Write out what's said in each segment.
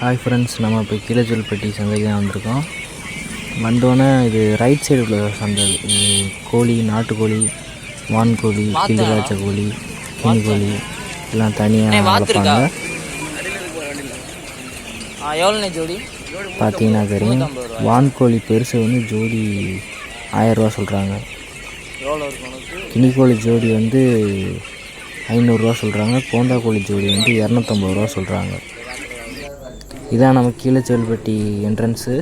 Hi friends, நம்ம இப்போ கீழச்சொல்பட்டி சந்தைக்கு தான் வந்திருக்கோம். வந்தோடனே இது ரைட் சைடு உள்ள சந்தை. இது கோழி, நாட்டுக்கோழி, வான்கோழி, கிளி காய்ச்ச கோழி, கினி கோழி எல்லாம் தனியாக வளர்ப்பாங்க. பார்த்தீங்கன்னா தெரியும். வான்கோழி பெருசு வந்து ஜோடி 1000 ரூபா சொல்கிறாங்க. கினிக்கோழி ஜோடி வந்து 500 ரூபா சொல்கிறாங்க. கோந்தா கோழி ஜோடி வந்து 250 ரூபா சொல்கிறாங்க. இதான் நம்ம கீழச்சொல்பட்டி என்ட்ரன்ஸு.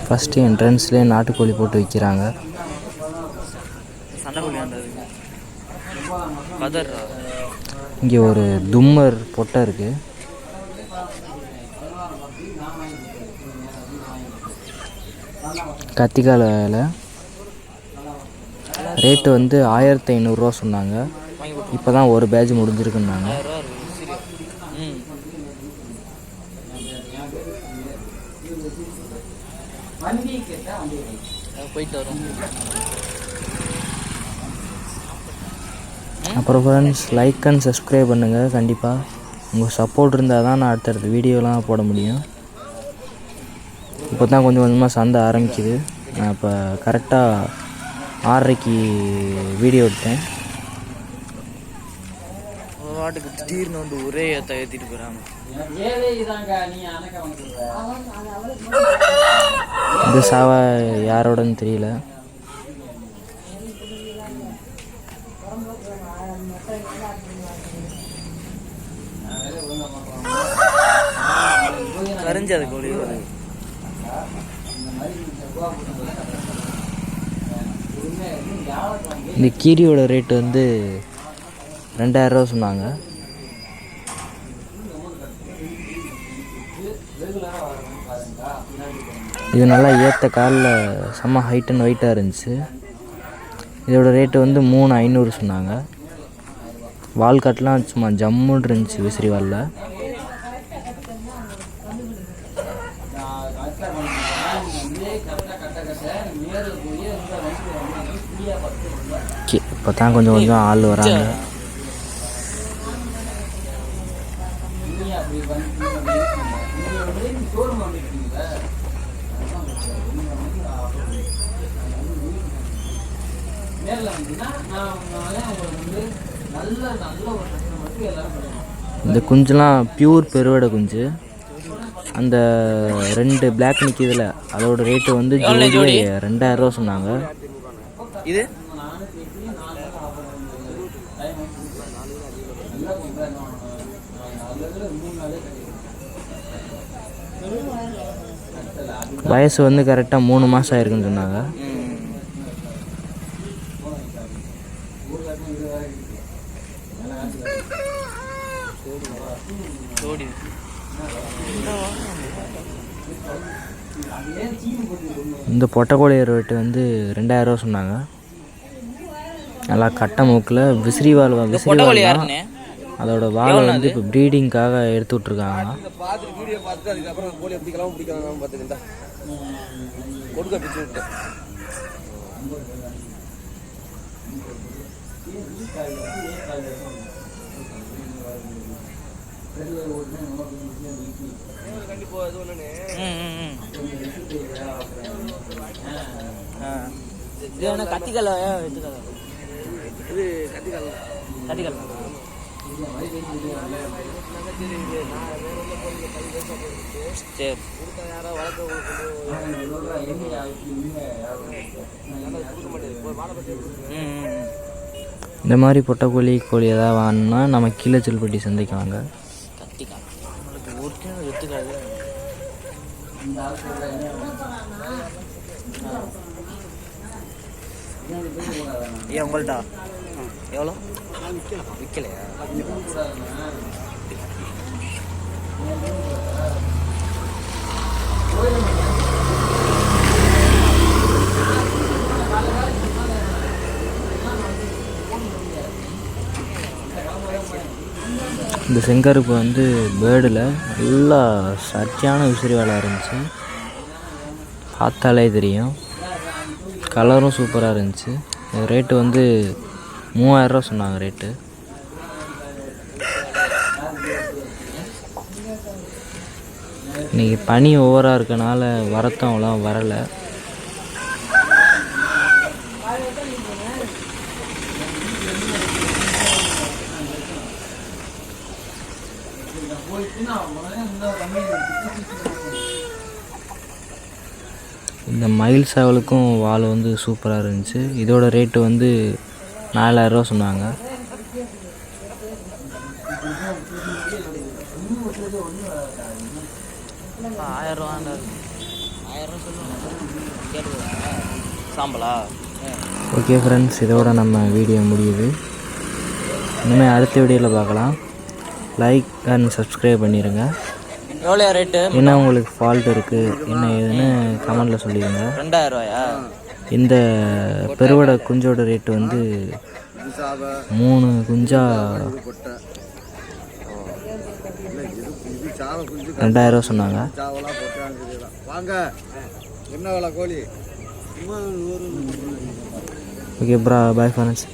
ஃபஸ்ட்டு என்ட்ரன்ஸ்லேயே நாட்டுக்கோழி போட்டு விற்கிறாங்க. இங்கே ஒரு தும்மர் பொட்டை இருக்குது. கத்திக்கால வேலை ரேட்டு வந்து 1500 ரூபா சொன்னாங்க. இப்போ தான் ஒரு பேட்ச் முடிஞ்சிருக்குன்னாங்க. அப்புறம் ஃப்ரெண்ட்ஸ், லைக் அண்ட் சப்ஸ்கிரைப் பண்ணுங்கள். கண்டிப்பாக உங்கள் சப்போர்ட் இருந்தால் தான் நான் அடுத்தடுத்த வீடியோலாம் போட முடியும். இப்போ தான் கொஞ்சம் கொஞ்சமாக சந்தை ஆரம்பிக்குது. நான் இப்போ கரெக்டாக 6:30க்கு வீடியோ எடுத்தேன். வாட்டுக்கு திடீர்னு வந்து ஒரே ஏற்றிட்டு போகிறாங்க. இந்த சாவா யாரோடன்னு தெரியல. கரைஞ்சது கோழி. இந்த கீரியோட ரேட்டு வந்து 2000 ரூபா சொன்னாங்க. இது நல்லா ஏற்ற காலில் செம்ம ஹைட் அண்ட் வெயிட்டாக இருந்துச்சு. இதோட ரேட்டு வந்து 3500 சொன்னாங்க. வால் கட்டெலாம் சும்மா ஜம்முன்னு இருந்துச்சு விசிறி வாலில். இப்போ தான் கொஞ்சம் கொஞ்சம் ஆள் வராங்க. இந்த குஞ்சுலாம் பியூர் பெருவடை குஞ்சு. அந்த 2 பிளாக் நிற்கிதுல, அதோட ரேட்டு வந்து ஜோடி 2000 ரூபா சொன்னாங்க. இது வயசு வந்து கரெக்டாக 3 மாதம் ஆயிருக்குன்னு சொன்னாங்க. இந்த பொட்டைக்கோழி ரேட்டு வந்து 2000 ரூபா சொன்னாங்க. நல்லா கட்டை மூக்கில் விசிறி வால் அதோட வாழை வந்து இப்போ ப்ரீடிங்காக எடுத்து விட்ருக்காங்க. கத்திக்கல் இது கத்திக்கல் கத்திக்கல் சரி. இந்த மாதிரி பொட்டைக்கோழி கோழி ஏதாவது வாங்கினா நம்ம கீழச்சொல்பட்டி சந்தைக்கு வாங்க. ஏன் உங்கள்கிட்ட எவ்வளோ விற்கலையா? இந்த செங்கருப்பு வந்து பேர்டில் நல்லா சரியான விசிறி வேலை இருந்துச்சு. பார்த்தாலே தெரியும். கலரும் சூப்பராக இருந்துச்சு. ரேட்டு வந்து 3000 ரூபா சொன்னாங்க ரேட்டு. இன்றைக்கி பனி ஓவராக இருக்கனால வரத்தும் அவ்வளோ வரலை. இந்த மயில் சேவலுக்கும் வால் வந்து சூப்பராக இருந்துச்சு. இதோட ரேட்டு வந்து 4000 சொன்னாங்க. ஓகே ஃப்ரெண்ட்ஸ், இதோட நம்ம வீடியோ முடியுது. இனிமேல் அடுத்த வீடியோவில் பார்க்கலாம். லைக் அண்ட் சப்ஸ்கிரைப் பண்ணிடுங்க. எவ்வளோ ரேட்டு? என்ன உங்களுக்கு ஃபால்ட் இருக்குது என்ன ஏதுன்னு கமெண்டில் சொல்லிடுங்க. 2000 இந்த பெருவடை குஞ்சோட ரேட்டு வந்து 3 குஞ்சா 2000 சொன்னாங்க. ஓகே ப்ரா, பாய் ஃப்ரெண்ட்ஸ்.